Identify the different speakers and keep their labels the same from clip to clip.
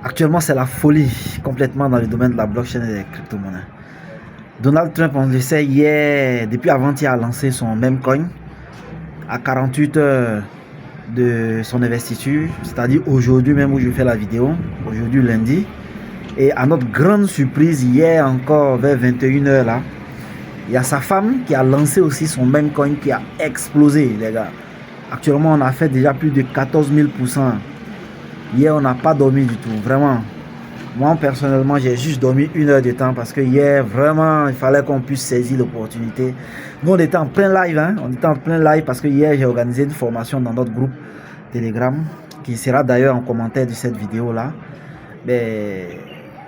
Speaker 1: Actuellement, c'est la folie complètement dans le domaine de la blockchain et des crypto-monnaies. Donald Trump, on le sait, hier, depuis avant-hier, a lancé son meme coin à 48 heures de son investiture, c'est-à-dire aujourd'hui même où je fais la vidéo, aujourd'hui lundi. Et à notre grande surprise, hier encore vers 21 heures là, il y a sa femme qui a lancé aussi son meme coin qui a explosé, les gars. Actuellement, on a fait déjà plus de 14 000%. Hier, on n'a pas dormi du tout, vraiment. Moi, personnellement, j'ai juste dormi 1 heure de temps parce que hier, vraiment, il fallait qu'on puisse saisir l'opportunité. Nous, on était en plein live, hein. On était en plein live parce que hier, j'ai organisé une formation dans notre groupe Telegram qui sera d'ailleurs en commentaire de cette vidéo-là. Mais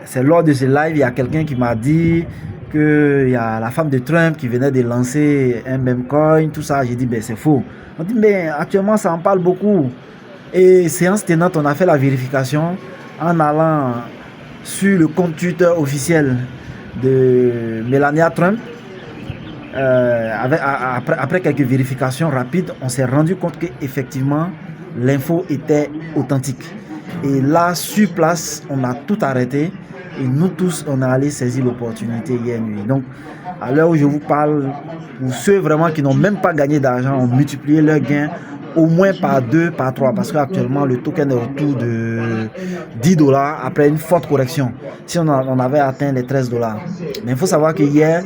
Speaker 1: c'est lors de ce live, il y a quelqu'un qui m'a dit qu'il y a la femme de Trump qui venait de lancer un meme coin, tout ça. J'ai dit, ben c'est faux. On dit, mais actuellement, ça en parle beaucoup. Et séance tenante, on a fait la vérification en allant sur le compte Twitter officiel de Melania Trump. Après quelques vérifications rapides, on s'est rendu compte qu'effectivement, l'info était authentique. Et là, sur place, on a tout arrêté. Et nous tous, on est allé saisir l'opportunité hier nuit. Donc, à l'heure où je vous parle, pour ceux vraiment qui n'ont même pas gagné d'argent, ont multiplié leurs gains au moins par 2, par 3. Parce qu'actuellement, le token est autour de 10 $ après une forte correction. Si on avait atteint les 13 $. Mais il faut savoir que hier,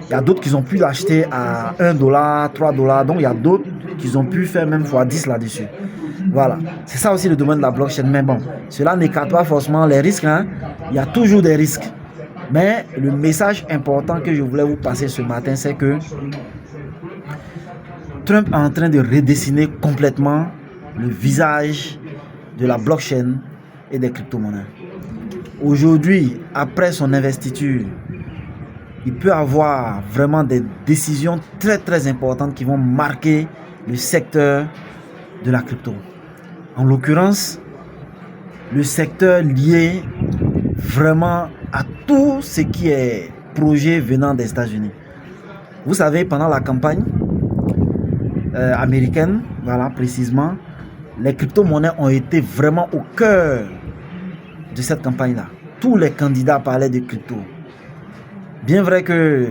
Speaker 1: il y a d'autres qui ont pu l'acheter à 1 $, 3 $. Donc, il y a d'autres qui ont pu faire même x10 là-dessus. Voilà, c'est ça aussi le domaine de la blockchain. Mais bon, cela n'écarte pas forcément les risques, hein. Il y a toujours des risques. Mais le message important que je voulais vous passer ce matin, c'est que Trump est en train de redessiner complètement le visage de la blockchain et des crypto-monnaies. Aujourd'hui, après son investiture, il peut avoir vraiment des décisions très très importantes qui vont marquer le secteur de la crypto. En l'occurrence, le secteur lié vraiment à tout ce qui est projet venant des États-Unis. Vous savez, pendant la campagne américaine, voilà précisément, les crypto-monnaies ont été vraiment au cœur de cette campagne-là. Tous les candidats parlaient de crypto. Bien vrai que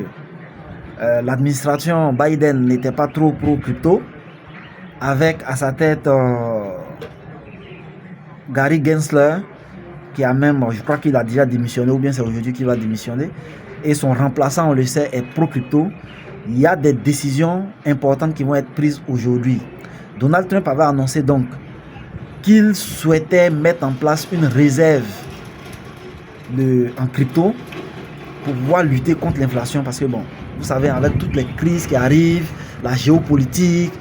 Speaker 1: l'administration Biden n'était pas trop pro-crypto, avec à sa tête Gary Gensler, qui a même, je crois qu'il a déjà démissionné, ou bien c'est aujourd'hui qu'il va démissionner, et son remplaçant, on le sait, est pro-crypto. Il y a des décisions importantes qui vont être prises aujourd'hui. Donald Trump avait annoncé donc qu'il souhaitait mettre en place une réserve en crypto pour pouvoir lutter contre l'inflation, parce que bon, vous savez, avec toutes les crises qui arrivent, la géopolitique,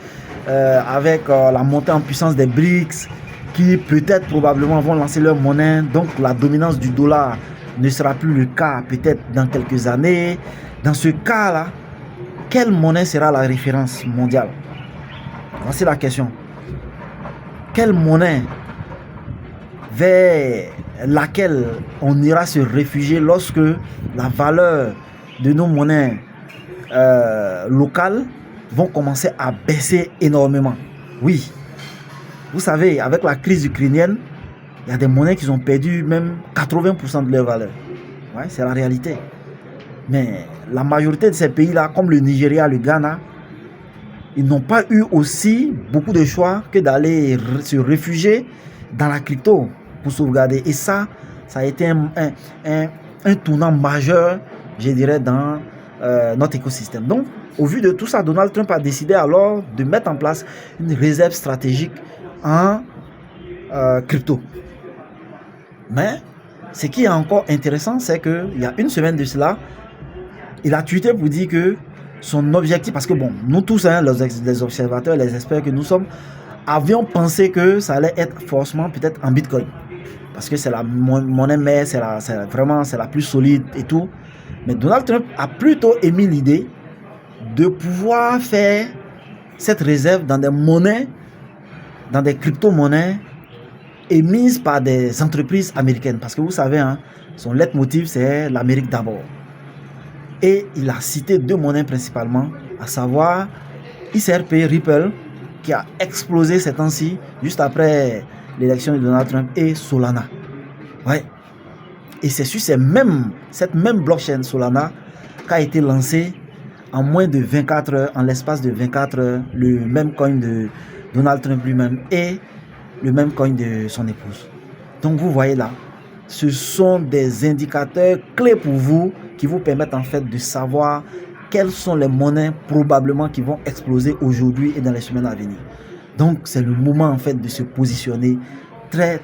Speaker 1: avec la montée en puissance des BRICS, qui peut-être probablement vont lancer leur monnaie, donc la dominance du dollar ne sera plus le cas peut-être dans quelques années. Dans ce cas-là, quelle monnaie sera la référence mondiale? Voici la question. Quelle monnaie vers laquelle on ira se réfugier lorsque la valeur de nos monnaies locales vont commencer à baisser énormément? Oui. Vous savez, avec la crise ukrainienne, il y a des monnaies qui ont perdu même 80% de leur valeur. Ouais, c'est la réalité. Mais la majorité de ces pays-là, comme le Nigeria, le Ghana, ils n'ont pas eu aussi beaucoup de choix que d'aller se réfugier dans la crypto pour sauvegarder. Et ça a été un tournant majeur, je dirais, dans notre écosystème. Donc, au vu de tout ça, Donald Trump a décidé alors de mettre en place une réserve stratégique en crypto. Mais ce qui est encore intéressant, c'est qu'il y a une semaine de cela, il a tweeté pour dire que son objectif, parce que bon, nous tous, hein, les observateurs, les experts que nous sommes, avions pensé que ça allait être forcément peut-être en Bitcoin. Parce que c'est la monnaie mère, c'est la plus solide et tout. Mais Donald Trump a plutôt émis l'idée de pouvoir faire cette réserve dans des monnaies, dans des crypto-monnaies émises par des entreprises américaines. Parce que vous savez, hein, son leitmotiv, c'est l'Amérique d'abord. Et il a cité 2 monnaies principalement, à savoir XRP, Ripple, qui a explosé ces temps-ci, juste après l'élection de Donald Trump, et Solana. Ouais. Et c'est sur cette même blockchain Solana qu'a été lancé en moins de 24 heures, en l'espace de 24 heures, le même coin de Donald Trump lui-même et le même coin de son épouse. Donc vous voyez là, ce sont des indicateurs clés pour vous qui vous permettent en fait de savoir quelles sont les monnaies probablement qui vont exploser aujourd'hui et dans les semaines à venir. Donc c'est le moment en fait de se positionner très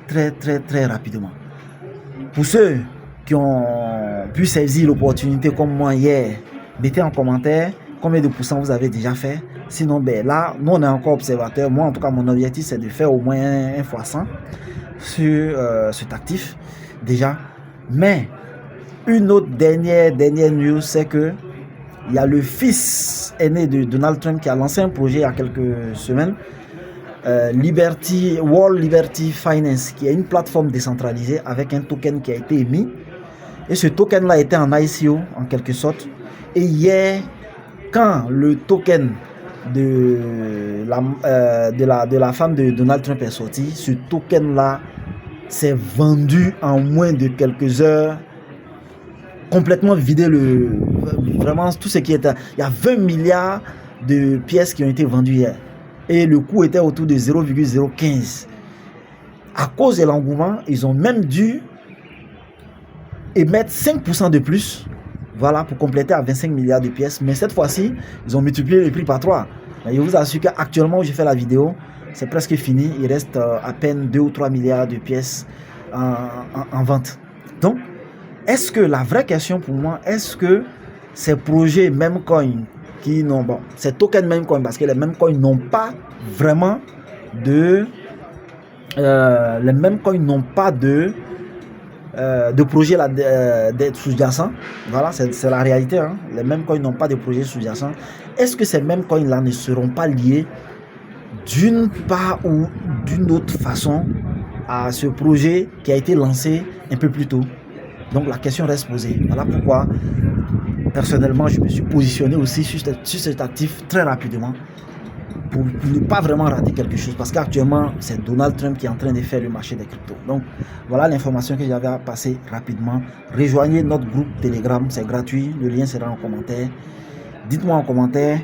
Speaker 1: rapidement. Pour ceux qui ont pu saisir l'opportunité comme moi hier, mettez en commentaire combien de pourcents vous avez déjà fait. Sinon, ben là, nous on est encore observateurs. Moi en tout cas, mon objectif c'est de faire au moins 1 fois 100 sur cet actif déjà. Mais une autre dernière news, c'est que il y a le fils aîné de Donald Trump qui a lancé un projet il y a quelques semaines, World Liberty Finance, qui est une plateforme décentralisée avec un token qui a été émis. Et ce token là était en ICO en quelque sorte. Et hier, quand le token de la femme de Donald Trump est sorti, ce token là s'est vendu en moins de quelques heures, complètement vidé vraiment tout ce qui était. Il y a 20 milliards de pièces qui ont été vendues hier. Et le coût était autour de 0,015. À cause de l'engouement, ils ont même dû émettre 5% de plus, voilà, pour compléter à 25 milliards de pièces. Mais cette fois-ci, ils ont multiplié le prix par 3. Mais je vous assure qu'actuellement où j'ai fait la vidéo, c'est presque fini. Il reste à peine 2 ou 3 milliards de pièces en vente. Donc, est-ce que la vraie question pour moi, est-ce que ces projets Memecoin qui n'ont, bon, ces tokens Memecoin, parce que les Memecoin n'ont pas vraiment de les Memecoin n'ont pas de projet sous-jacent. Voilà, c'est la réalité, hein. Les Memecoin n'ont pas de projet sous-jacent. Est-ce que ces Memecoin là ne seront pas liés d'une part ou d'une autre façon à ce projet qui a été lancé un peu plus tôt? Donc la question reste posée. Voilà pourquoi personnellement je me suis positionné aussi sur cet actif très rapidement pour ne pas vraiment rater quelque chose, parce qu'actuellement c'est Donald Trump qui est en train de faire le marché des cryptos. Donc voilà l'information que j'avais à passer rapidement. Rejoignez notre groupe Telegram, c'est gratuit, le lien sera en commentaire. Dites-moi en commentaire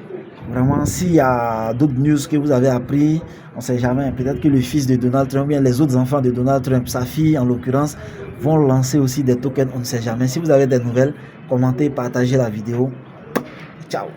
Speaker 1: vraiment s'il y a d'autres news que vous avez appris. On ne sait jamais, peut-être que le fils de Donald Trump, bien les autres enfants de Donald Trump, sa fille en l'occurrence, vont lancer aussi des tokens, on ne sait jamais. Si vous avez des nouvelles, commentez, partagez la vidéo. Ciao.